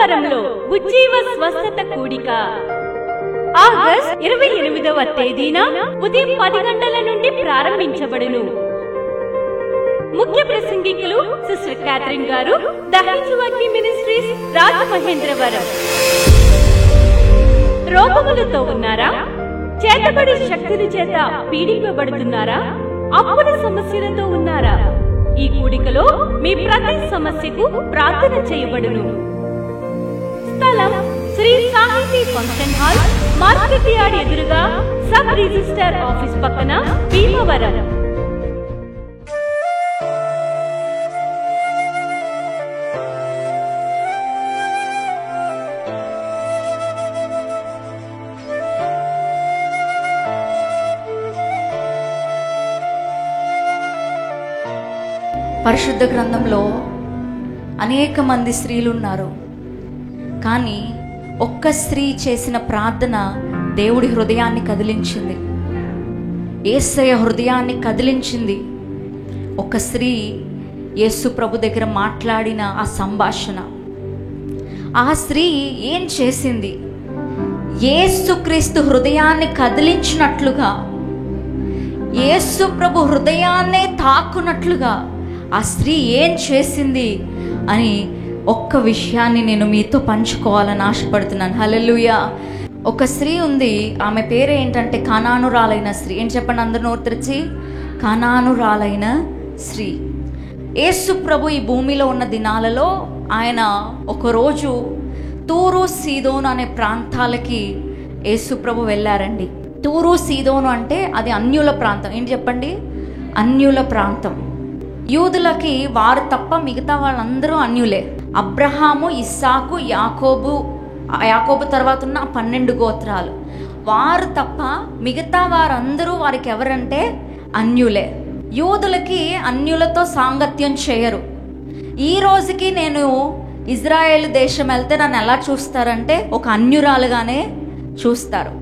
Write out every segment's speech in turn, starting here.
భీమవరంలో ఉజ్జీవ స్వస్థత కూడిక ఆగస్ట్ 28వ తేదీన ఉదయం 10 గంటల నుండి ప్రారంభించబడును. ముఖ్య ప్రసంగికులు సిస్టర్ క్యాథరిన్ గారు, దహించువగ్ని మినిస్ట్రీస్, రాజమహేంద్రవరం. రోగములతో ఉన్నారా? చేతబడి శక్తుల చేత పీడింపబడుతున్నారా? అప్పుల సమస్యలతో ఉన్నారా? ఈ కూడికలో మీ ప్రతి సమస్యకు ప్రార్థన చేయబడును. స్థలం శ్రీ సాహితీ ఫంక్షన్ హాల్, మార్కెట్ యార్డ్ ఎదురుగా, సబ్ రిజిస్టర్ ఆఫీస్ పక్కన, భీమవరం. పరిశుద్ధ గ్రంథంలో అనేక మంది స్త్రీలు ఉన్నారు, కానీ ఒక్క స్త్రీ చేసిన ప్రార్థన దేవుడి హృదయాన్ని కదిలించింది, యేసయ్య హృదయాన్ని కదిలించింది. ఒక స్త్రీ యేసు ప్రభు దగ్గర మాట్లాడిన ఆ సంభాషణ, ఆ స్త్రీ ఏం చేసింది? యేసుక్రీస్తు హృదయాన్ని కదిలించినట్లుగా, యేసు ప్రభు హృదయాన్నే తాకున్నట్లుగా ఆ స్త్రీ ఏం చేసింది అని ఒక్క విషయాన్ని నేను మీతో పంచుకోవాలని ఆశపడుతున్నాను. హల్లెలూయా. ఒక స్త్రీ ఉంది, ఆమె పేరు ఏంటంటే కనానురాలైన స్త్రీ. ఏం చెప్పండి అందరూ నోరు తెరిచి, కనానురాలైన స్త్రీ. యేసు ప్రభు ఈ భూమిలో ఉన్న దినాలలో ఆయన ఒకరోజు తూరు సీదోను అనే ప్రాంతాలకి యేసు ప్రభు వెళ్ళారండి. తూరు సీదోను అంటే అది అన్యుల ప్రాంతం. ఏంటి చెప్పండి? అన్యుల ప్రాంతం. యూదులకి వారు తప్ప మిగతా వాళ్ళందరూ అన్యులే. అబ్రహాము, ఇస్సాకు, యాకోబు తర్వాత ఉన్న 12 గోత్రాలు, వారు తప్ప మిగతా వారందరూ వారికి ఎవరంటే అన్యులే. యూదులకి అన్యులతో సాంగత్యం చేయరు. ఈ రోజుకి నేను ఇజ్రాయేల్ దేశం వెళ్తే నన్ను ఎలా చూస్తారంటే ఒక అన్యురాలుగానే చూస్తారు.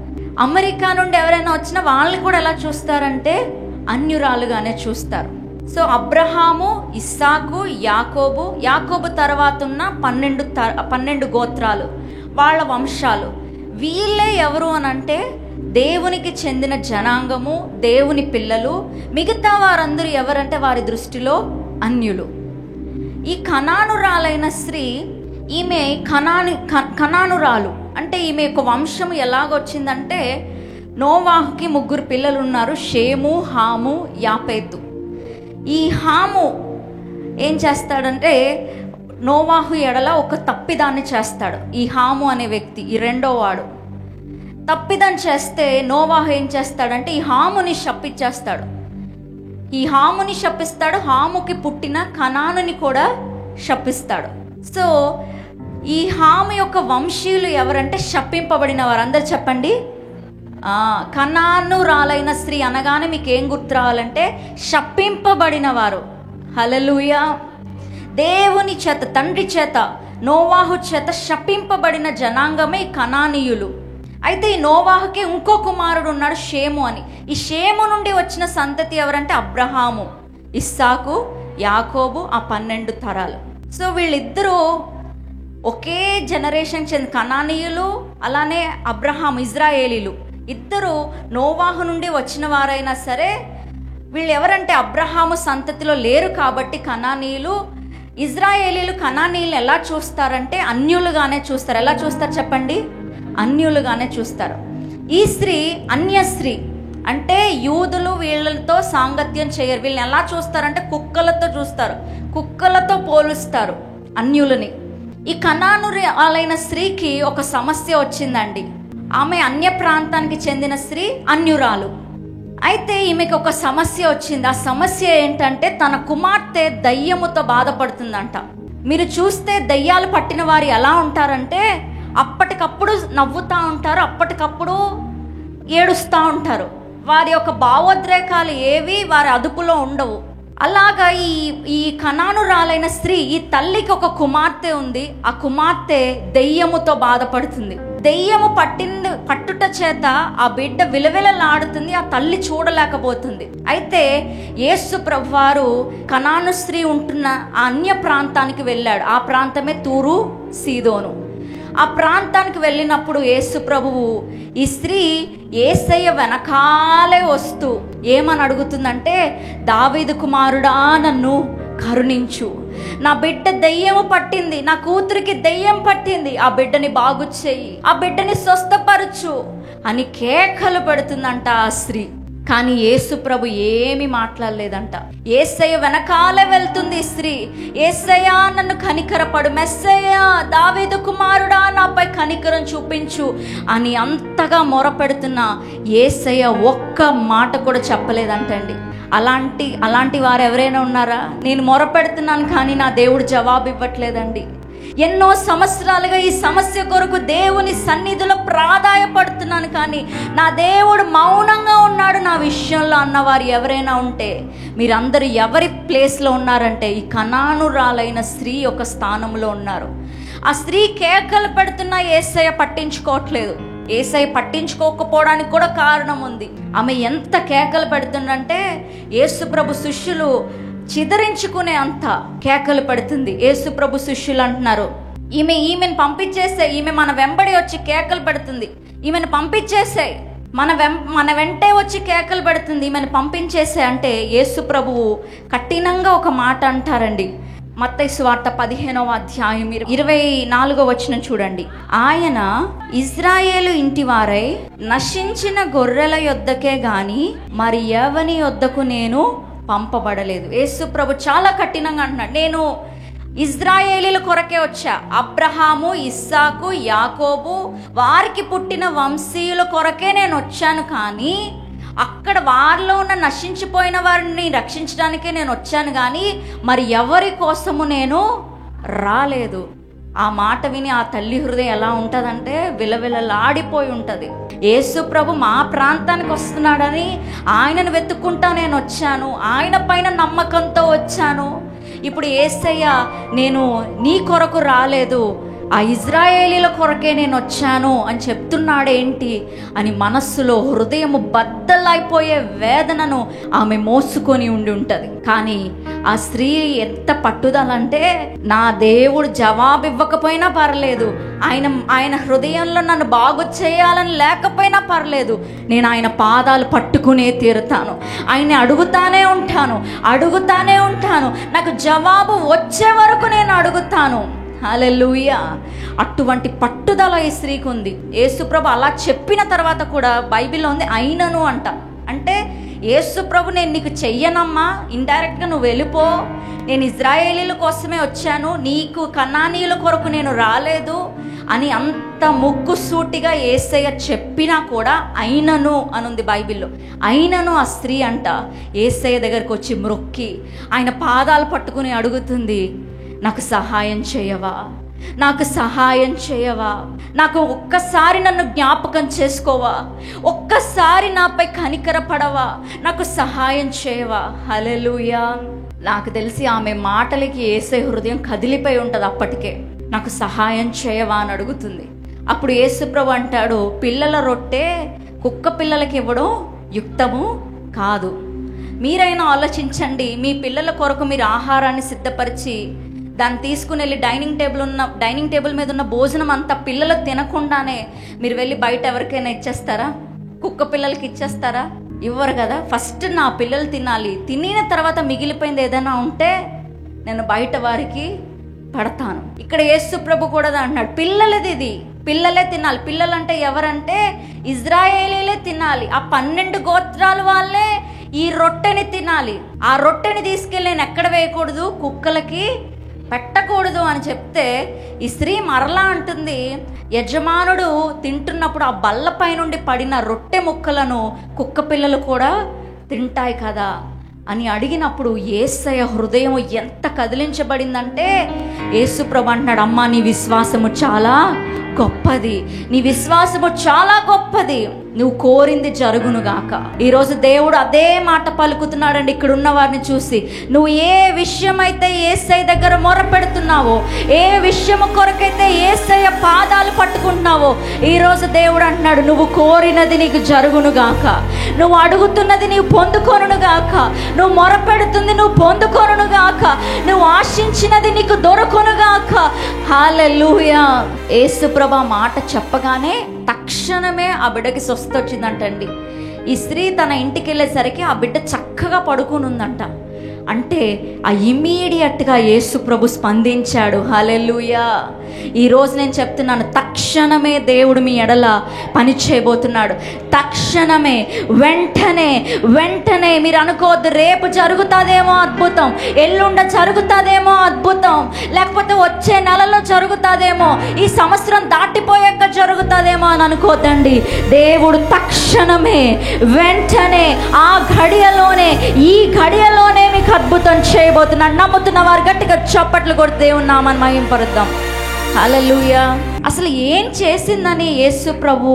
అమెరికా నుండి ఎవరైనా వచ్చినా వాళ్ళని కూడా ఎలా చూస్తారంటే అన్యురాలుగానే చూస్తారు. సో అబ్రహాము, ఇస్సాకు, యాకోబు తర్వాత ఉన్న 12 గోత్రాలు, వాళ్ళ వంశాలు, వీళ్ళే ఎవరు అనంటే దేవునికి చెందిన జనాంగము, దేవుని పిల్లలు. మిగతా వారందరూ ఎవరంటే వారి దృష్టిలో అన్యులు. ఈ కనానురాలైన స్త్రీ, ఈమె కనానురాలు అంటే ఈమె యొక్క వంశము ఎలాగొచ్చిందంటే, నోవాహుకి 3 పిల్లలు ఉన్నారు, షేము, హాము, యాపేతు. ఈ హాము ఏం చేస్తాడంటే నోవాహు ఎడల ఒక తప్పిదాన్ని చేస్తాడు. ఈ హాము అనే వ్యక్తి, ఈ రెండో వాడు తప్పిదం చేస్తే నోవాహు ఏం చేస్తాడంటే ఈ హాముని శపిస్తాడు. ఈ హాముని శపిస్తాడు, హాముకి పుట్టిన కనానుని కూడా శపిస్తాడు. సో ఈ హాము యొక్క వంశీయులు ఎవరంటే శపింపబడిన వారు. అందరు చెప్పండి. కనానురాలైన స్త్రీ అనగానే మీకు ఏం గుర్తు రావాలంటే శపింపబడిన వారు. హల్లెలూయా. దేవుని చేత, తండ్రి చేత, నోవాహు చేత శపింపబడిన జనాంగమే కనానీయులు. అయితే ఈ నోవాహుకి ఇంకో కుమారుడు ఉన్నాడు, షేము అని. ఈ షేము నుండి వచ్చిన సంతతి ఎవరంటే అబ్రహాము, ఇస్సాకు, యాకోబు, ఆ 12 తరాలు. సో వీళ్ళిద్దరూ ఒకే జనరేషన్ చెందిన కనానీయులు, అలానే అబ్రహాము, ఇజ్రాయేలీలు. ఇద్దరు నోవాహు నుండి వచ్చిన వారైనా సరే వీళ్ళు ఎవరంటే అబ్రహాము సంతతిలో లేరు కాబట్టి కనానీయులు. ఇజ్రాయేలీలు కనానీయులు ఎలా చూస్తారంటే అన్యులుగానే చూస్తారు. ఎలా చూస్తారు చెప్పండి? అన్యులుగానే చూస్తారు. ఈ స్త్రీ అన్య స్త్రీ అంటే యూదులు వీళ్ళతో సాంగత్యం చేయరు. వీళ్ళని ఎలా చూస్తారంటే కుక్కలతో చూస్తారు, కుక్కలతో పోలుస్తారు అన్యులని. ఈ కనానురాలైన స్త్రీకి ఒక సమస్య వచ్చిందండి. ఆమె అన్య ప్రాంతానికి చెందిన స్త్రీ, అన్యురాలు. అయితే ఈమెకు ఒక సమస్య వచ్చింది. ఆ సమస్య ఏంటంటే తన కుమార్తె దయ్యముతో బాధపడుతుందంట. మీరు చూస్తే దయ్యాలు పట్టిన వారు ఎలా ఉంటారంటే అప్పటికప్పుడు నవ్వుతూ ఉంటారు, అప్పటికప్పుడు ఏడుస్తూ ఉంటారు. వారి యొక్క భావోద్రేకాలు ఏవి వారి అదుపులో ఉండవు. అలాగా ఈ కనానురాలైన స్త్రీ, ఈ తల్లికి ఒక కుమార్తె ఉంది. ఆ కుమార్తె దెయ్యముతో బాధపడుతుంది. దెయ్యము పట్టుట చేత ఆ బిడ్డ విలవిలలాడుతుంది. ఆ తల్లి చూడలేకపోతుంది. అయితే యేసు ప్రభువారు కనాను స్త్రీ ఉంటున్న ఆ అన్య ప్రాంతానికి వెళ్ళాడు. ఆ ప్రాంతమే తూరు సీదోను. ఆ ప్రాంతానికి వెళ్ళినప్పుడు యేసు ప్రభువు ఈ స్త్రీ యేసయ్య వెనకాలే వస్తూ ఏమని అడుగుతుందంటే, దావీదు కుమారుడా నన్ను కరుణించు, నా బిడ్డ దెయ్యము పట్టింది, నా కూతురికి దెయ్యం పట్టింది, ఆ బిడ్డని బాగు చెయ్యి, ఆ బిడ్డని స్వస్థపరచు అని కేకలు పెడుతుందంట ఆ స్త్రీ. కానీ యేసు ప్రభు ఏమి మాట్లాడలేదంట. యేసయ్య వెనకాలే వెళ్తుంది ఈ స్త్రీ. యేసయ్యా నన్ను కనికరపడు, మెస్సయ్యా దావీదు కుమారుడా నాపై కనికరం చూపించు అని అంతగా మొరపెడుతున్న యేసయ్య ఒక్క మాట కూడా చెప్పలేదంటండి. అలాంటి వారు ఎవరైనా ఉన్నారా? నేను మొరపెడుతున్నాను కానీ నా దేవుడు జవాబు ఇవ్వట్లేదండి. ఎన్నో సంవత్సరాలుగా ఈ సమస్య కొరకు దేవుని సన్నిధిలో ప్రాధాయపడుతున్నాను కానీ నా దేవుడు మౌనంగా ఉన్నాడు నా విషయంలో అన్నవారు ఎవరైనా ఉంటే, మీరందరూ ఎవరి ప్లేస్లో ఉన్నారంటే ఈ కనానురాలైన స్త్రీ ఒక స్థానంలో ఉన్నారు. ఆ స్త్రీ కేకలు పెడుతున్నా యేసయ్య పట్టించుకోవట్లేదు. యేసయ్య పట్టించుకోకపోవడానికి కూడా కారణం ఉంది. ఆమె ఎంత కేకలు పెడుతుందంటే యేసు ప్రభు శిష్యులు చిదరించుకునే అంత కేకలు పెడుతుంది. యేసు ప్రభు శిష్యులు అంటున్నారు, ఈమెను పంపించేసే, ఈమె మన వెంబడి వచ్చి కేకలు పెడుతుంది, ఈమెను పంపించేసే, మన వెంటే వచ్చి కేకలు పెడుతుంది, ఈమెను పంపించేసే అంటే యేసు ప్రభువు కఠినంగా ఒక మాట అంటారండి. మత్తయి సువార్త 15వ అధ్యాయం 24వ వచనం చూడండి. ఆయన ఇజ్రాయేలు ఇంటివారై నశించిన గొర్రెల యొద్దకే గాని మరి ఎవని యొద్దకు నేను పంపబడలేదు. యేసు ప్రభు చాలా కఠినంగా అంటున్నాడు, నేను ఇజ్రాయేలీల కొరకే వచ్చా, అబ్రహాము, ఇస్సాకు, యాకోబు వారికి పుట్టిన వంశీయుల కొరకే నేను వచ్చాను, కానీ అక్కడ వారిలో ఉన్న నశించిపోయిన వారిని రక్షించడానికే నేను వచ్చాను కానీ మరి ఎవరి కోసము నేను రాలేదు. ఆ మాట విని ఆ తల్లి హృదయం ఎలా ఉంటుందంటే విలవిలలాడిపోయి ఉంటుంది. యేసు ప్రభు మా ప్రాంతానికి వస్తున్నాడని ఆయనను వెతుక్కుంటా నేను వచ్చాను, ఆయన పైన నమ్మకంతో వచ్చాను. ఇప్పుడు యేసయ్య నేను నీ కొరకు రాలేదు, ఆ ఇజ్రాయేలీల కొరకే నేను వచ్చాను అని చెప్తున్నాడేంటి అని మనస్సులో హృదయము బద్దలైపోయే వేదనను ఆమె మోసుకొని ఉండి ఉంటుంది. కానీ ఆ స్త్రీ ఎంత పట్టుదలంటే, నా దేవుడు జవాబు ఇవ్వకపోయినా పర్లేదు, ఆయన హృదయంలో నన్ను బాగు చేయాలని లేకపోయినా పర్లేదు, నేను ఆయన పాదాలు పట్టుకునే తీరుతాను, ఆయన్ని అడుగుతానే ఉంటాను, నాకు జవాబు వచ్చే వరకు నేను అడుగుతాను. హల్లెలూయా. అటువంటి పట్టుదల ఈ స్త్రీకి ఉంది. యేసుప్రభు అలా చెప్పిన తర్వాత కూడా బైబిల్లో ఉంది అయినను అంట. అంటే యేసుప్రభు నేను నీకు చెయ్యనమ్మా, ఇండైరెక్ట్గా నువ్వు వెళ్ళిపో, నేను ఇజ్రాయేలీల కోసమే వచ్చాను, నీకు కనానీయుల కొరకు నేను రాలేదు అని అంత ముక్కుసూటిగా యేసయ్య చెప్పినా కూడా అయినను అనుంది బైబిల్లో. అయినను ఆ స్త్రీ అంట యేసయ్య దగ్గరికి వచ్చి మ్రొక్కి ఆయన పాదాలు పట్టుకుని అడుగుతుంది, నాకు సహాయం చేయవా, నాకు ఒక్కసారి నన్ను జ్ఞాపకం చేసుకోవా, ఒక్కసారి నాపై కనికరపడవా, నాకు సహాయం చేయవా. హల్లెలూయా. నాకు తెలిసి ఆమె మాటలకి యేసయ్య హృదయం కదిలిపోయి ఉంటుంది అప్పటికే. నాకు సహాయం చేయవా అని అడుగుతుంది. అప్పుడు యేసుప్రభు అంటాడు, పిల్లల రొట్టె కుక్క పిల్లలకి ఇవ్వడం యుక్తము కాదు. మీరైనా ఆలోచించండి, మీ పిల్లల కొరకు మీరు ఆహారాన్ని సిద్ధపరిచి దాన్ని తీసుకుని వెళ్ళి డైనింగ్ టేబుల్ మీద ఉన్న భోజనం అంతా పిల్లలకు తినకుండానే మీరు వెళ్ళి బయట ఎవరికైనా ఇచ్చేస్తారా? కుక్క పిల్లలకి ఇచ్చేస్తారా? ఇవ్వరు కదా. ఫస్ట్ నా పిల్లలు తినాలి, తినిన తర్వాత మిగిలిపోయింది ఏదైనా ఉంటే నేను బయట వారికి పడతాను. ఇక్కడ యేసు ప్రభు కూడా అంటున్నాడు, పిల్లలది పిల్లలే తినాలి. పిల్లలంటే ఎవరంటే ఇజ్రాయేలీలే తినాలి. ఆ 12 గోత్రాల వాళ్ళే ఈ రొట్టెని తినాలి. ఆ రొట్టెని తీసుకెళ్ళి నేను ఎక్కడ వేయకూడదు, కుక్కలకి పెట్టకూడదు అని చెప్తే ఈ స్త్రీ మరలా అంటుంది, యజమానుడు తింటున్నప్పుడు ఆ బల్లపై నుండి పడిన రొట్టె ముక్కలను కుక్క పిల్లలు కూడా తింటాయి కదా అని అడిగినప్పుడు యేసయ్య హృదయం ఎంత కదిలించబడిందంటే యేసుప్రభు అంటున్నాడు, అమ్మా నీ విశ్వాసము చాలా గొప్పది, నువ్వు కోరింది జరుగునుగాక. ఈరోజు దేవుడు అదే మాట పలుకుతున్నాడండి ఇక్కడ ఉన్న వారిని చూసి. నువ్వు ఏ విషయమైతే యేసయ్య దగ్గర మొరపెడుతున్నావో, ఏ విషయము కొరకైతే యేసయ్య పాదాలు పట్టుకుంటున్నావో, ఈరోజు దేవుడు అంటున్నాడు నువ్వు కోరినది నీకు జరుగునుగాక, నువ్వు అడుగుతున్నది నీవు పొందుకొనుగాక, నువ్వు మొరపెడుతుంది నువ్వు పొందుకొనుగాక, నువ్వు ఆశించినది నీకు దొరకొనుగాక. హల్లెలూయా. యేసుప్రభు మాట చెప్పగానే తక్షణమే ఆ బిడ్డకి స్వస్థత వచ్చిందంటండి. ఈ స్త్రీ తన ఇంటికి వెళ్ళేసరికి ఆ బిడ్డ చక్కగా పడుకుని ఉందంట. అంటే ఆ ఇమ్మీడియట్గా యేసు ప్రభు స్పందించాడు. హల్లెలూయా. ఈరోజు నేను చెప్తున్నాను, తక్షణమే దేవుడు మీ ఎడల పని చేయబోతున్నాడు. తక్షణమే, వెంటనే మీరు అనుకోవద్దు రేపు జరుగుతుందేమో అద్భుతం, ఎల్లుండ జరుగుతుందేమో అద్భుతం, లేకపోతే వచ్చే నెలలో జరుగుతుందేమో, ఈ సంవత్సరం దాటిపోయాక జరుగుతుందేమో అని అనుకోద్దండి. దేవుడు తక్షణమే, వెంటనే, ఆ ఘడియలోనే, ఈ ఘడియలోనే మీకు అద్భుతం చేయబోతున్నాడు. నమ్ముతున్న వారు గట్టిగా చప్పట్లు కొట్టి దేవుని నామాన్ని మహింపరుద్దాం. హల్లెలూయా. అసలు ఏం చేసిందని యేసు ప్రభు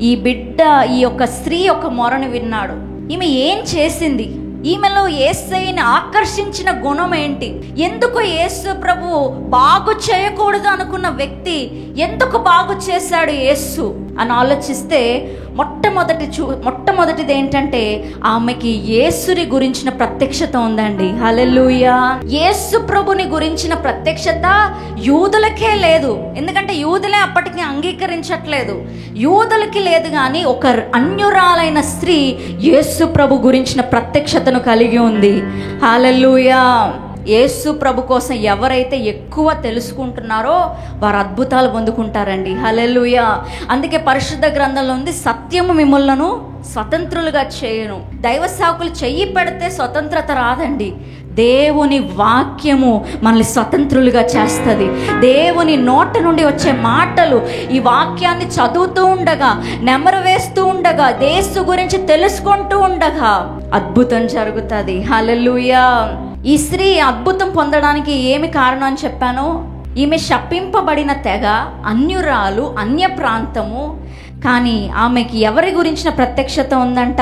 ఈ బిడ్డ, ఈ యొక్క స్త్రీ యొక్క మొరను విన్నాడు. ఈమె ఏం చేసింది? ఈమెలో యేసయ్యని ఆకర్షించిన గుణం ఏంటి? ఎందుకు యేసు ప్రభు బాగు చేయకూడదు అనుకున్న వ్యక్తి ఎందుకు బాగు చేశాడు యేసు అని ఆలోచిస్తే మొట్టమొదటిది ఏంటంటే ఆమెకి యేసుని గురించిన ప్రత్యక్షత ఉందండి. హల్లెలూయా. యేసు ప్రభుని గురించిన ప్రత్యక్షత యూదులకే లేదు, ఎందుకంటే యూదులే అప్పటికి అంగీకరించట్లేదు. యూదులకి లేదు, కానీ ఒక అన్యురాలైన స్త్రీ యేసు ప్రభు గురించిన ప్రత్యక్షతను కలిగి ఉంది. హల్లెలూయా. యేసు ప్రభు కోసం ఎవరైతే ఎక్కువ తెలుసుకుంటున్నారో వారు అద్భుతాలు పొందుకుంటారండి. హల్లెలూయా. అందుకే పరిశుద్ధ గ్రంథంలో ఉంది, సత్యము మిమ్మల్ని స్వతంత్రులుగా చేయను. దైవ సేవకులు చెయ్యి పెడితే స్వతంత్రత రాదండి. దేవుని వాక్యము మనల్ని స్వతంత్రులుగా చేస్తుంది. దేవుని నోట నుండి వచ్చే మాటలు, ఈ వాక్యాన్ని చదువుతూ ఉండగా, నెమరు వేస్తూ ఉండగా, యేసు గురించి తెలుసుకుంటూ ఉండగా అద్భుతం జరుగుతుంది. హల్లెలూయా. ఈ స్త్రీ అద్భుతం పొందడానికి ఏమి కారణం అని చెప్పాను? ఈమె శపింపబడిన తెగ, అన్యురాలు, అన్య ప్రాంతము. కానీ ఆమెకి ఎవరి గురించిన ప్రత్యక్షత ఉందంట?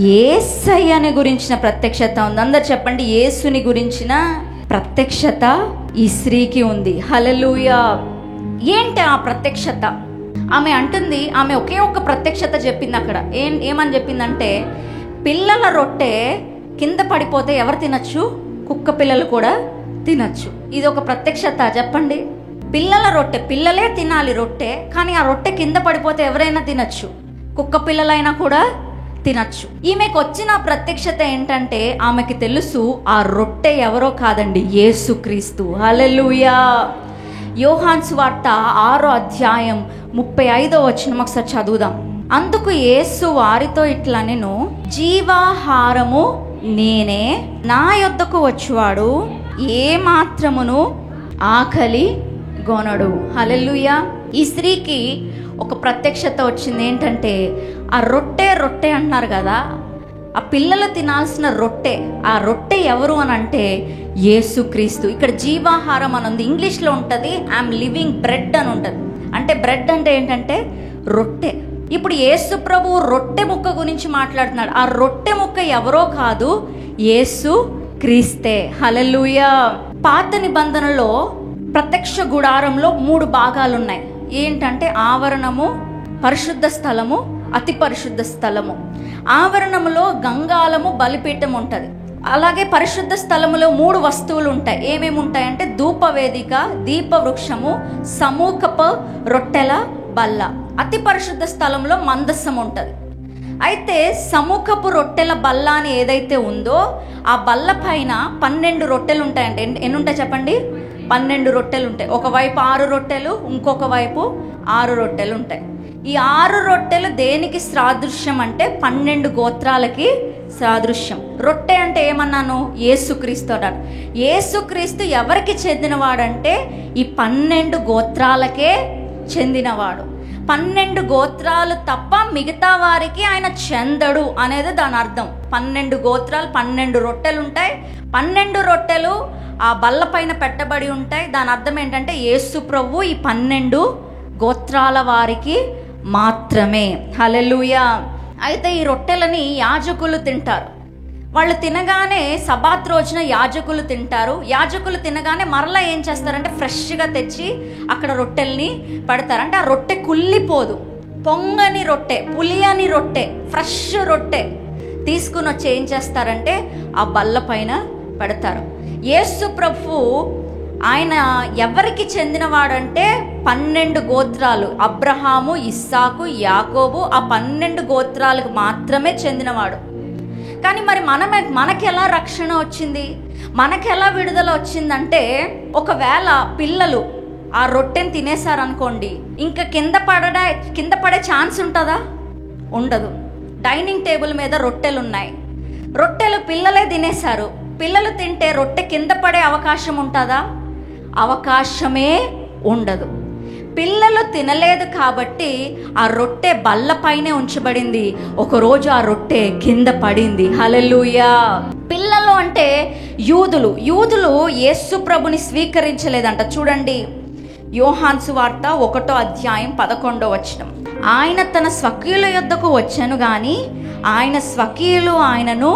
యేసయ్యని గురించిన ప్రత్యక్షత ఉంది. అందరు చెప్పండి, యేసుని గురించిన ప్రత్యక్షత ఈ స్త్రీకి ఉంది. హల్లెలూయా. ఏంటి ఆ ప్రత్యక్షత? ఆమె అంటుంది, ఆమె ఒకే ఒక్క ప్రత్యక్షత చెప్పింది అక్కడ. ఏమని చెప్పిందంటే, పిల్లల రొట్టె కింద పడిపోతే ఎవరు తినచ్చు? కుక్క పిల్లలు కూడా తినచ్చు. ఇది ఒక ప్రత్యక్షత. చెప్పండి, పిల్లల రొట్టె, పిల్లలే తినాలి రొట్టె, కానీ ఆ రొట్టె కింద పడిపోతే ఎవరైనా తినచ్చు, కుక్క పిల్లలైనా కూడా తినచ్చు. ఈమెకు వచ్చిన ప్రత్యక్షత ఏంటంటే, ఆమెకి తెలుసు ఆ రొట్టె ఎవరో కాదండి, యేసుక్రీస్తు. హల్లెలూయా. యోహాను సువార్త 6వ అధ్యాయం 35వ వచనం ఒకసారి చదువుదాం. అందుకు యేసు వారితో ఇట్లా, నేను జీవాహారము నేనే, నా యొద్దకు వచ్చువాడు ఏ మాత్రమును ఆకలి గొనడు. హల్లెలూయా. ఈ స్త్రీకి ఒక ప్రత్యక్షత వచ్చింది. ఏంటంటే, ఆ రొట్టె అంటున్నారు కదా, ఆ పిల్లలు తినాల్సిన రొట్టె, ఆ రొట్టె ఎవరు అని అంటే యేసుక్రీస్తు. ఇక్కడ జీవాహారం అని ఉంది, ఇంగ్లీష్లో ఉంటుంది ఐఎమ్ లివింగ్ బ్రెడ్ అని ఉంటుంది. అంటే బ్రెడ్ అంటే ఏంటంటే రొట్టె. ఇప్పుడు యేసు ప్రభు రొట్టె ముక్క గురించి మాట్లాడుతున్నాడు. ఆ రొట్టె ముక్క ఎవరో కాదు, యేసు క్రీస్తే. హల్లెలూయా. పాత నిబంధనలో ప్రత్యక్ష గుడారంలో 3 భాగాలు ఉన్నాయి. ఏంటంటే ఆవరణము, పరిశుద్ధ స్థలము, అతి పరిశుద్ధ స్థలము. ఆవరణములో గంగాళము, బలిపీఠం ఉంటుంది. అలాగే పరిశుద్ధ స్థలములో 3 వస్తువులు ఉంటాయి. ఏమేమి ఉంటాయంటే ధూపవేదిక, దీపవృక్షము, సమూహపు రొట్టెల బల్ల. అతి పరిశుద్ధ స్థలంలో మందస్సం ఉంటుంది. అయితే సమూహపు రొట్టెల బల్ల అని ఏదైతే ఉందో, ఆ బల్ల పైన 12 రొట్టెలు ఉంటాయంటే, ఎన్ని ఉంటాయి చెప్పండి? 12 రొట్టెలు ఉంటాయి. ఒకవైపు 6 రొట్టెలు, ఇంకొక వైపు 6 రొట్టెలు ఉంటాయి. ఈ 6 రొట్టెలు దేనికి సాదృశ్యం అంటే 12 గోత్రాలకి సాదృశ్యం. రొట్టె అంటే ఏమన్నాను? యేసుక్రీస్తు అన్నాడు. యేసుక్రీస్తు ఎవరికి చెందినవాడంటే ఈ 12 గోత్రాలకే చెందినవాడు. 12 గోత్రాలు తప్ప మిగతా వారికి ఆయన చెందడు అనేది దాని అర్థం. 12 గోత్రాలు, 12 రొట్టెలు ఉంటాయి. 12 రొట్టెలు ఆ బల్ల పైన పెట్టబడి ఉంటాయి. దాని అర్థం ఏంటంటే యేసు ప్రభు ఈ 12 గోత్రాల వారికి మాత్రమే. హల్లెలూయా. అయితే ఈ రొట్టెలని యాజకులు తింటారు. వాళ్ళు తినగానే సబాత్ రోజున యాజకులు తింటారు. యాజకులు తినగానే మరలా ఏం చేస్తారంటే ఫ్రెష్గా తెచ్చి అక్కడ రొట్టెల్ని పెడతారు. అంటే ఆ రొట్టె కుళ్ళిపోదు. పొంగని రొట్టె, పులియని రొట్టె, ఫ్రెష్ రొట్టె తీసుకుని వచ్చి ఏం చేస్తారంటే ఆ బల్ల పైన పెడతారు. యేసు ప్రభు ఆయన ఎవరికి చెందినవాడంటే 12 గోత్రాలు, అబ్రహాము, ఇస్సాకు, యాకోబు, ఆ 12 గోత్రాలకు మాత్రమే చెందినవాడు. కానీ మరి మనకెలా రక్షణ వచ్చింది, మనకెలా విడుదల వచ్చిందంటే, ఒకవేళ పిల్లలు ఆ రొట్టెని తినేశారనుకోండి, ఇంకా కింద పడే ఛాన్స్ ఉంటుందా? ఉండదు. డైనింగ్ టేబుల్ మీద రొట్టెలు ఉన్నాయి, రొట్టెలు పిల్లలే తినేశారు. పిల్లలు తింటే రొట్టె కింద పడే అవకాశం ఉంటుందా? అవకాశమే ఉండదు. పిల్లలు తినలేదు కాబట్టి ఆ రొట్టె బల్లపైనే ఉంచబడింది. ఒకరోజు ఆ రొట్టె కింద పడింది. హల్లెలూయా. పిల్లలు అంటే యూదులు యేసు ప్రభుని స్వీకరించలేదంట. చూడండి, యోహాను సువార్త 1వ అధ్యాయం 11వ వచనం. ఆయన తన స్వకీయుల యొద్దకు వచ్చెను గాని ఆయన స్వకీయులు ఆయనను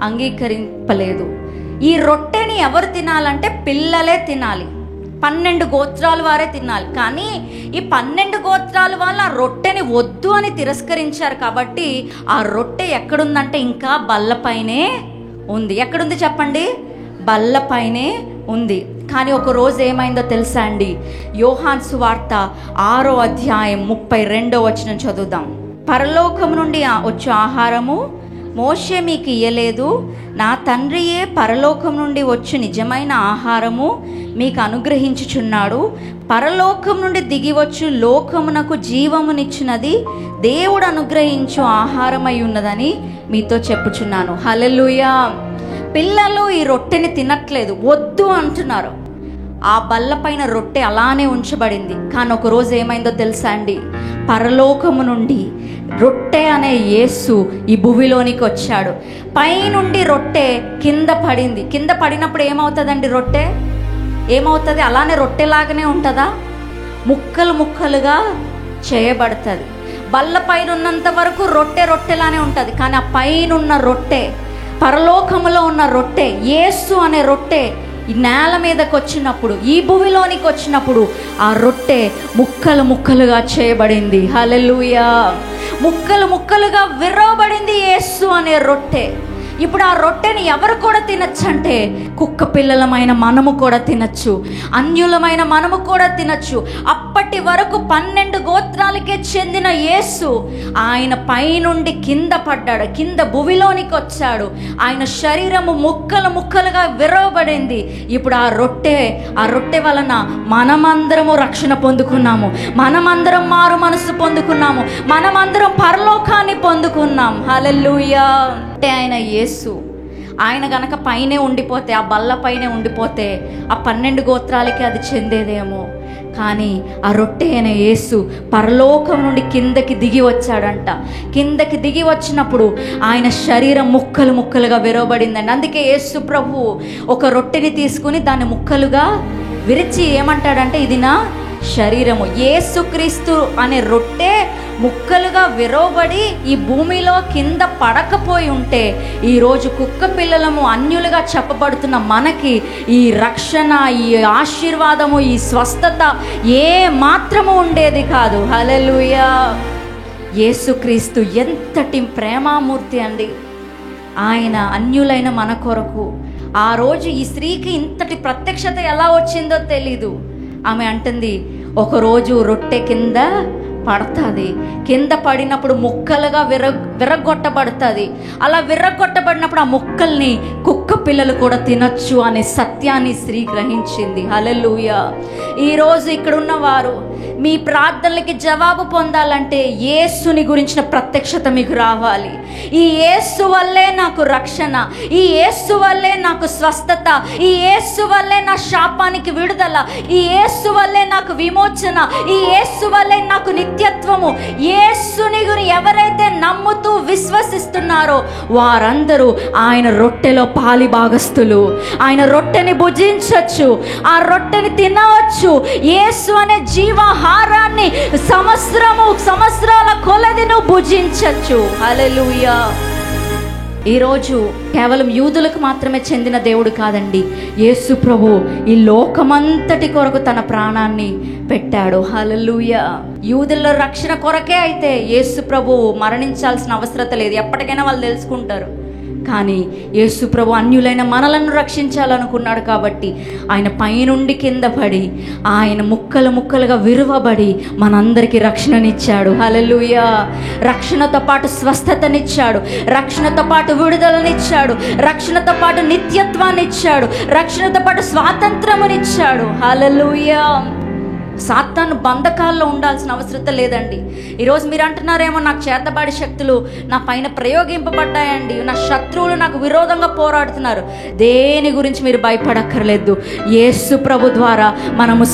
అంగీకరింపలేదు. ఈ రొట్టెని ఎవరు తినాలంటే పిల్లలే తినాలి. 12 గోత్రాల వారే తినాలి. కానీ ఈ 12 గోత్రాల వాళ్ళు ఆ రొట్టెని వద్దు అని తిరస్కరించారు. కాబట్టి ఆ రొట్టె ఎక్కడుందంటే ఇంకా బల్లపైనే ఉంది. ఎక్కడుంది చెప్పండి? బల్లపైనే ఉంది. కానీ ఒక రోజు ఏమైందో తెలుసా అండి? యోహాను సువార్త 6వ అధ్యాయం 32వ వచనం చదువుదాం. పరలోకం నుండి వచ్చే ఆహారము మోషే మీకు ఇయ్యలేదు, నా తండ్రియే పరలోకం నుండి వచ్చి నిజమైన ఆహారము మీకు అనుగ్రహించుచున్నాడు. పరలోకం నుండి దిగివచ్చు లోకమునకు జీవమునిచ్చినది దేవుడు అనుగ్రహించు ఆహారమై ఉన్నదని మీతో చెప్పుచున్నాను. హల్లెలూయా. పిల్లలు ఈ రొట్టెని తినట్లేదు, వద్దు అంటున్నారు. ఆ బల్లపైన రొట్టె అలానే ఉంచబడింది. కానీ ఒక రోజు ఏమైందో తెలుసా అండి? పరలోకము నుండి రొట్టె అనే యేసు ఈ భూమిలోనికి వచ్చాడు. పైనుండి రొట్టె కింద పడింది. కింద పడినప్పుడు ఏమవుతుందండి? రొట్టె ఏమవుతుంది? అలానే రొట్టెలాగానే ఉంటుందా? ముక్కలు ముక్కలుగా చేయబడుతుంది. బల్ల పైన ఉన్నంత వరకు రొట్టెలానే ఉంటుంది. కానీ ఆ పైన ఉన్న రొట్టె, పరలోకములో ఉన్న రొట్టె, యేసు అనే రొట్టె ఈ నేల మీదకి వచ్చినప్పుడు, ఈ భూమిలోనికి వచ్చినప్పుడు ఆ రొట్టె ముక్కలు ముక్కలుగా చేయబడింది. హల్లెలూయా. ముక్కలు ముక్కలుగా విరవబడింది యేసు అనే రొట్టె. ఇప్పుడు ఆ రొట్టెని ఎవరు కూడా తినచ్చు అంటే కుక్క పిల్లలమైన మనము కూడా తినచ్చు, అన్యులమైన మనము కూడా తినచ్చు. అప్పటి వరకు 12 గోత్రాలకే చెందిన యేసు ఆయన పైనుండి కింద పడ్డాడు, కింద భూమిలోనికి వచ్చాడు. ఆయన శరీరము ముక్కలు ముక్కలుగా విరవబడింది. ఇప్పుడు ఆ రొట్టె వలన మనమందరము రక్షణ పొందుకున్నాము, మనమందరం మారు మనసు పొందుకున్నాము, మనమందరం పరలోకాన్ని పొందుకున్నాం. హల్లెలూయా. ఆయన యేసు, ఆయన గనక పైనే ఉండిపోతే, ఆ బల్ల పైనే ఉండిపోతే ఆ 12 గోత్రాలకి అది చెందేదేమో. కానీ ఆ రొట్టె అయిన యేసు పరలోకం నుండి కిందకి దిగి వచ్చాడంట. కిందకి దిగి వచ్చినప్పుడు ఆయన శరీరం ముక్కలు ముక్కలుగా విరవబడిందండి. అందుకే యేసు ప్రభు ఒక రొట్టెని తీసుకుని దాన్ని ముక్కలుగా విరిచి ఏమంటాడంటే, ఇది నా శరీరము. యేసుక్రీస్తు అనే రొట్టె ముక్కలుగా విరవబడి ఈ భూమిలో కింద పడకపోయి ఉంటే ఈరోజు కుక్క పిల్లలము, అన్యులుగా చెప్పబడుతున్న మనకి ఈ రక్షణ, ఈ ఆశీర్వాదము, ఈ స్వస్థత ఏ మాత్రము ఉండేది కాదు. హల్లెలూయా. యేసుక్రీస్తు ఎంతటి ప్రేమామూర్తి అండి. ఆయన అన్యులైన మన కొరకు ఆ రోజు ఈ స్త్రీకి ఇంతటి ప్రత్యక్షత ఎలా వచ్చిందో తెలీదు. ఆమె అంటుంది, ఒకరోజు రొట్టె కింద పడుతుంది, కింద పడినప్పుడు ముక్కలుగా విరగొట్టబడుతుంది. అలా విరగొట్టబడినప్పుడు ఆ ముక్కల్ని కుక్క పిల్లలు కూడా తినచ్చు అనే సత్యాన్ని స్త్రీ గ్రహించింది. హల్లెలూయా. ఈరోజు ఇక్కడున్న వారు మీ ప్రార్థనలకి జవాబు పొందాలంటే యేసుని గురించిన ప్రత్యక్షత మీకు రావాలి. ఈ యేసు వల్లే నాకు రక్షణ, ఈ యేసు వల్లే నాకు స్వస్థత, ఈ యేసు వల్లే నా శాపానికి విడుదల, ఈ యేసు వల్లే నాకు విమోచన, ఈ యేసు వల్లే నాకు నిత్యత్వము. యేసుని గురించి ఎవరైతే నమ్ముతూ విశ్వసిస్తున్నారో వారందరూ ఆయన రొట్టెలో పాలి భాగస్తులు. ఆయన రొట్టెని భుజించవచ్చు, ఆ రొట్టెని తినవచ్చు. యేసు అనే జీవ ఆహారాన్ని సంవత్సరాల కొలది నువ్వు భుజించచ్చు. హల్లెలూయా. ఈరోజు కేవలం యూదులకు మాత్రమే చెందిన దేవుడు కాదండి. యేసు ప్రభు ఈ లోకమంతటి కొరకు తన ప్రాణాన్ని పెట్టాడు. హల్లెలూయా. యూదుల రక్షణ కొరకే అయితే యేసు ప్రభు మరణించాల్సిన అవసరం లేదు, ఎప్పటికైనా వాళ్ళు తెలుసుకుంటారు. కానీ యేసు ప్రభు అన్యులైన మనలను రక్షించాలనుకున్నాడు కాబట్టి ఆయన పైనుండి కింద పడి ఆయన ముక్కలుగా విరువబడి మనందరికీ రక్షణనిచ్చాడు. హల్లెలూయా. రక్షణతో పాటు స్వస్థతనిచ్చాడు, రక్షణతో పాటు విడుదలనిచ్చాడు, రక్షణతో పాటు నిత్యత్వాన్ని ఇచ్చాడు, రక్షణతో పాటు స్వాతంత్రమునిచ్చాడు. హల్లెలూయా. సాతాను బంధకాల్లో ఉండాల్సిన అవసరం లేదండి. ఈరోజు మీరు అంటున్నారేమో, నాకు చేతబడి శక్తులు నా పైన ప్రయోగింపబడ్డాయండి, నా శత్రువులు నాకు విరోధంగా పోరాడుతున్నారు. దేని గురించి మీరు భయపడక్కర్లేదు. యేసు ప్రభు ద్వారా మనము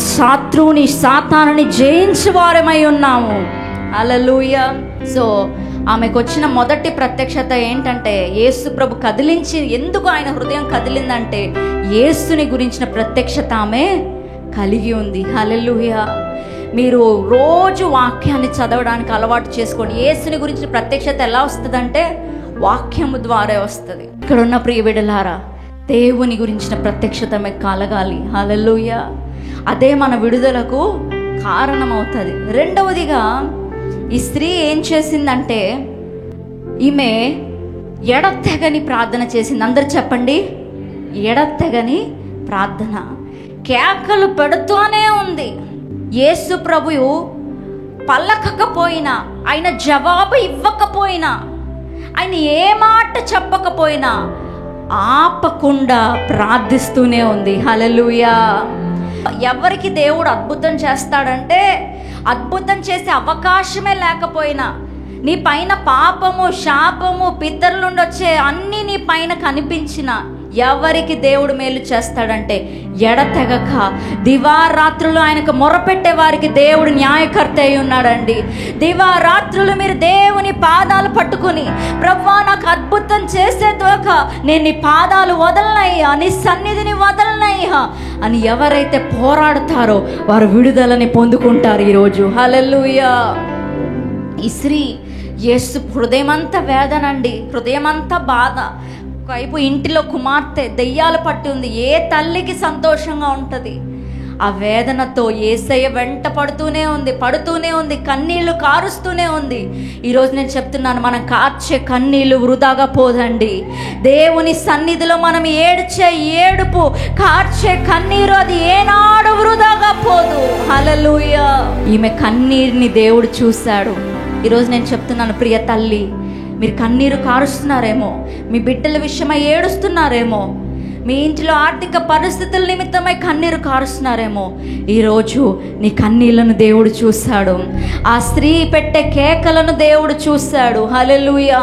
సాతానుని జయించే వారమై ఉన్నాము. హల్లెలూయా. సో ఆమెకు వచ్చిన మొదటి ప్రత్యక్షత ఏంటంటే, యేసు ప్రభు కదిలించి, ఎందుకు ఆయన హృదయం కదిలిందంటే యేసుని గురించిన ప్రత్యక్షత ఆమె కలిగి ఉంది. హల్లెలూయా. మీరు రోజు వాక్యాన్ని చదవడానికి అలవాటు చేసుకోండి. యేసుని గురించి ప్రత్యక్షత ఎలా వస్తుందంటే వాక్యము ద్వారా వస్తుంది. ఇక్కడ ఉన్న ప్రియ బిడ్డలారా, దేవుని గురించిన ప్రత్యక్షత మీకు కలగాలి. హల్లెలూయా. అదే మన విడుదలకు కారణమవుతుంది. రెండవదిగా ఈ స్త్రీ ఏం చేసిందంటే, ఈమె ఎడతెగని ప్రార్థన చేసింది. అందరు చెప్పండి, ఎడతెగని ప్రార్థన. కేకలు పెడుతూనే ఉంది. యేసు ప్రభువు పలకకపోయినా, ఆయన జవాబు ఇవ్వకపోయినా, ఆయన ఏ మాట చెప్పకపోయినా ఆపకుండా ప్రార్థిస్తూనే ఉంది. హల్లెలూయా. ఎవరికి దేవుడు అద్భుతం చేస్తాడంటే, అద్భుతం చేసే అవకాశమే లేకపోయినా, నీ పైన పాపము, శాపము, పితరుల నుండి వచ్చే అన్నీ నీ పైన కనిపించిన ఎవరికి దేవుడు మేలు చేస్తాడంటే, ఎడతెగక దివారాత్రులు ఆయనకు మొరపెట్టే వారికి దేవుడు న్యాయకర్త అయి ఉన్నాడండి. దివారాత్రులు మీరు దేవుని పాదాలు పట్టుకుని, ప్రభువా నాకు అద్భుతం చేసేదాకా నేను నీ పాదాలు వదలనయ్యా, నీ సన్నిధిని వదలనయ్యా అని ఎవరైతే పోరాడతారో వారు విడుదలని పొందుకుంటారు ఈరోజు. హల్లెలూయా. ఈ స్త్రీ యేసు హృదయమంతా వేదనండి, హృదయమంతా బాధ. ఒకవైపు ఇంటిలో కుమార్తె దెయ్యాలు పట్టి ఉంది. ఏ తల్లికి సంతోషంగా ఉంటుంది? ఆ వేదనతో యేసయ్య వెంట పడుతూనే ఉంది, కన్నీళ్లు కారుస్తూనే ఉంది. ఈరోజు నేను చెప్తున్నాను, మనం కార్చే కన్నీళ్లు వృధాగా పోదండి. దేవుని సన్నిధిలో మనం ఏడ్చే ఏడుపు, కార్చే కన్నీరు అది ఏనాడు వృధాగా పోదు. హల్లెలూయా. ఈమె కన్నీరుని దేవుడు చూశాడు. ఈరోజు నేను చెప్తున్నాను, ప్రియ తల్లి, మీరు కన్నీరు కారుస్తున్నారేమో, మీ బిడ్డల విషయమై ఏడుస్తున్నారేమో, మీ ఇంటిలో ఆర్థిక పరిస్థితుల నిమిత్తమై కన్నీరు కారుస్తున్నారేమో, ఈరోజు నీ కన్నీళ్లను దేవుడు చూశాడు. ఆ స్త్రీ పెట్టే కేకలను దేవుడు చూశాడు. హల్లెలూయా.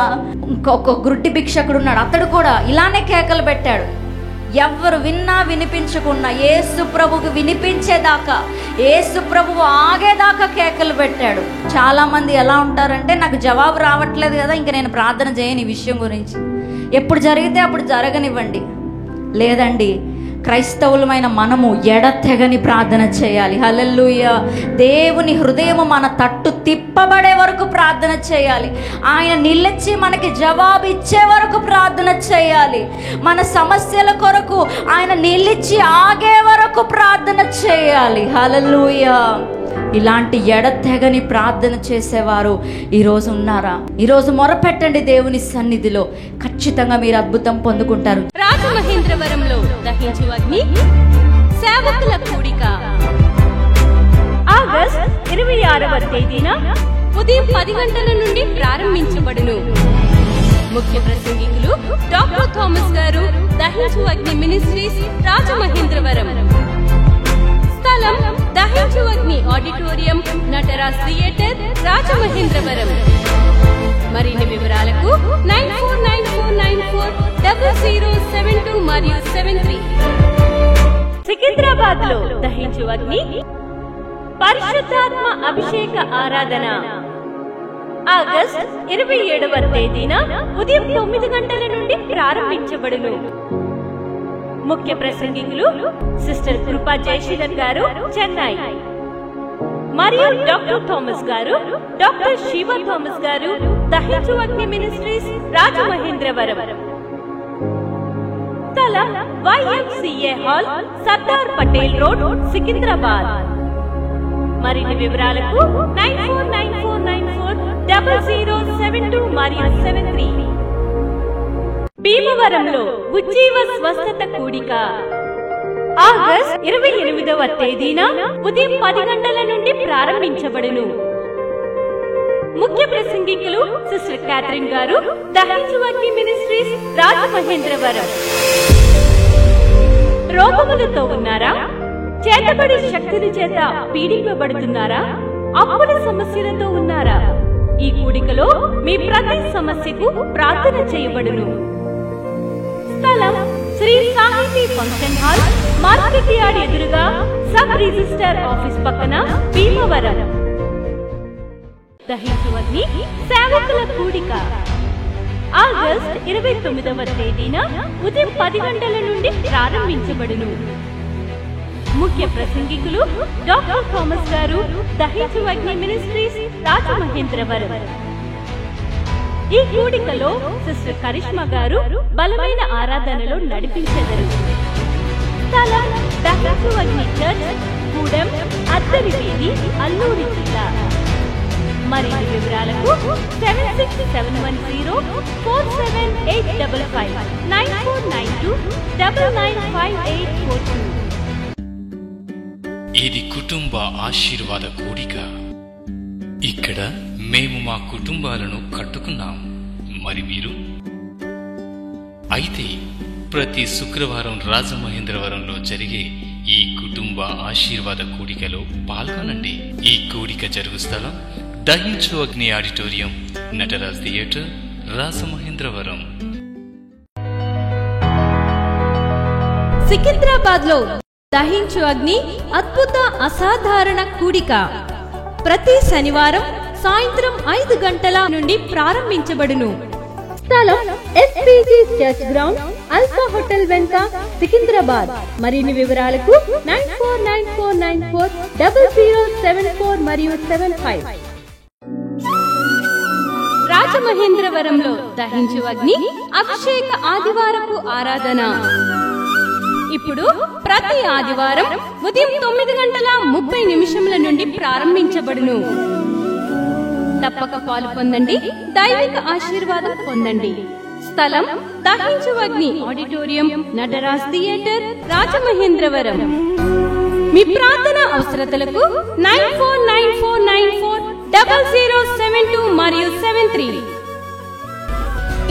ఇంకొక గుడ్డి భిక్షకుడు ఉన్నాడు, అతడు కూడా ఇలానే కేకలు పెట్టాడు. ఎవ్వరు విన్నా వినిపించకున్నా యేసు ప్రభుకు వినిపించేదాకా, యేసు ప్రభువు ఆగేదాకా కేకలు పెట్టాడు. చాలామంది ఎలా ఉంటారంటే, నాకు జవాబు రావట్లేదు కదా, ఇంక నేను ప్రార్థన చేయను ఈ విషయం గురించి, ఎప్పుడు జరిగితే అప్పుడు జరగనివ్వండి. లేదండి, క్రైస్తవులమైన మనము ఎడతెగని ప్రార్థన చేయాలి. హల్లెలూయా. దేవుని హృదయము మన తట్టు తిప్పబడే వరకు ప్రార్థన చేయాలి. ఆయన నిలిచి మనకి జవాబు ఇచ్చే వరకు ప్రార్థన చేయాలి. మన సమస్యల కొరకు ఆయన నిలిచి ఆగే వరకు ప్రార్థన చేయాలి. హల్లెలూయా. ఇలాంటి ఎడతెగని ప్రార్థన చేసేవారు ఈరోజు ఉన్నారా? ఈరోజు మొరపెట్టండి దేవుని సన్నిధిలో, ఖచ్చితంగా మీరు అద్భుతం పొందుకుంటారు. రాజమహేంద్రవరంలో దహించు అగ్ని సేవకుల కూడిక ఆగస్ట్ 26వ తేదీన ఉదయం 10 గంటల నుండి ప్రారంభించబడును. ముఖ్య ప్రసంగికులు డాక్టర్ థామస్ గారు, దహించు అగ్ని మినిస్ట్రీస్, రాజమహేంద్రవరం. స్థలం దహించు అగ్ని ఆడిటోరియం, నటరాజ్ థియేటర్, రాజమహేంద్రవరం. మరిన్ని వివరాలకు 9494940072 మరియు 73. సికింద్రాబాద్ లో దహించు అగ్ని పరిశుద్ధాత్మ అభిషేక ఆరాధన ఆగస్ట్ 27వ తేదీన ఉదయం 9 గంటల నుండి ప్రారంభించబడును. ముఖ్య ప్రసంగికులు సిస్టర్ కృపా జయశీలన్ గారు, చెన్నై. మరియు డాక్టర్ థామస్ గారు, డాక్టర్ శివ థామస్ గారు, దహించు అగ్ని మినిస్ట్రీస్, రాజమహేంద్రవరం. స్థలం YMCA hall, Sardar Patel road, Secunderabad. మరిన్ని వివరాలకు 9494940072 మరియు 73. భీమవరంలో ఉజ్జీవ స్వస్థత కూడిక ఆగస్ట్ 28వ తేదీన ఉదయం 10 గంటల నుండి ప్రారంభించబడును. ముఖ్య ప్రసంగికులు సిస్టర్ క్యాథరిన్ గారు, దహించు అగ్ని మినిస్ట్రీస్, రాజమహేంద్రవరం. రోగములతో ఉన్నారా? చేతబడి శక్తుల చేత పీడింపబడుతున్నారా? అప్పుల సమస్యలతో ఉన్నారా? ఈ కూడికలో మీ ప్రతి సమస్యకు ప్రార్థన చేయబడును. స్థలం శ్రీ సాహితీ ఫంక్షన్ హాల్, మార్కెట్ యార్డ్ ఎదురుగా, సబ్ రిజిస్టర్ ఆఫీస్ పక్కన, భీమవరం. దహించు అగ్ని సేవకుల కూడిక ఆగస్ట్ 29వ తేదీన ఉదయం 10 గంటల నుండి ప్రారంభించబడును. ముఖ్య ప్రసంగికులు డాక్టర్ థామస్ గారు, దహించు అగ్ని మినిస్ట్రీస్, రాజమహేంద్రవరం. ఈ కూడికలో సిస్టర్ కరిష్మా గారు బలమైన ఆరాధనలో నడిపించెదరు. స్థలం దహించు అగ్ని చర్చ్, గూడెం, అద్దరి వీధి, అల్లూరి జిల్లా. మరిన్ని వివరాలకు 7671047855 9492995842. ఇది కుటుంబ ఆశీర్వాద కూడిక. ఇక్కడ మేము మా కుటుంబాలను కట్టుకున్నాం. మరి మీరు? అయితే ప్రతి శుక్రవారం రాజమహేంద్రవరంలో జరిగే ఈ కుటుంబ ఆశీర్వాద కూడికలో పాల్గొనండి. ఈ కూడిక జరుగు స్థలం దహించు అగ్ని ఆడిటోరియం, నటరాజ్ థియేటర్, రాజమహేంద్రవరం. సికింద్రాబాద్ లో దహించు అగ్ని అద్భుత అసాధారణ కూడిక ప్రతి శనివారం సాయంత్రం 5 గంటల నుండి ప్రారంభించబడును. స్థలం SPG church ground, alpha hotel వెంట, సికింద్రాబాద్. మరిన్ని వివరాలకు 9494940074 మరియు 75. రాజమహేంద్రవరంలో దహించు అగ్ని అభిషేక ఆదివారపు ఆరాధన ఇప్పుడు ప్రతి ఆదివారం ఉదయం 9:30 నుండి ప్రారంభించబడును. తప్పక పాలు పొందండి, దైవిక ఆశీర్వాదం పొందండి. స్థలం దహించు అగ్ని ఆడిటోరియం, నటరాజ్ థియేటర్, రాజమహేంద్రవరం. మీ ప్రార్థన అవసరతలకు 9494940072 మరియు 73.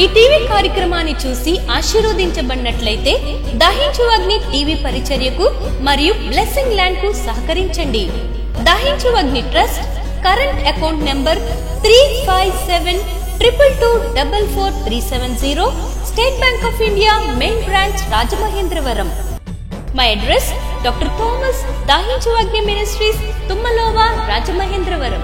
ఈ టీవీ కార్యక్రమాన్ని చూసి ఆశీర్వదించబడినట్లయితే దహించు అగ్ని టీవీ పరిచర్యకు మరియు బ్లెస్సింగ్ ల్యాండ్ కు సహకరించండి. Dahinchu Agni trust current account number 357222444370, State Bank of India, main branch, Rajamahendravaram. My address doctor Thomas, Dahinchu Agni ministries, తుమ్మలోవా, Rajamahendravaram.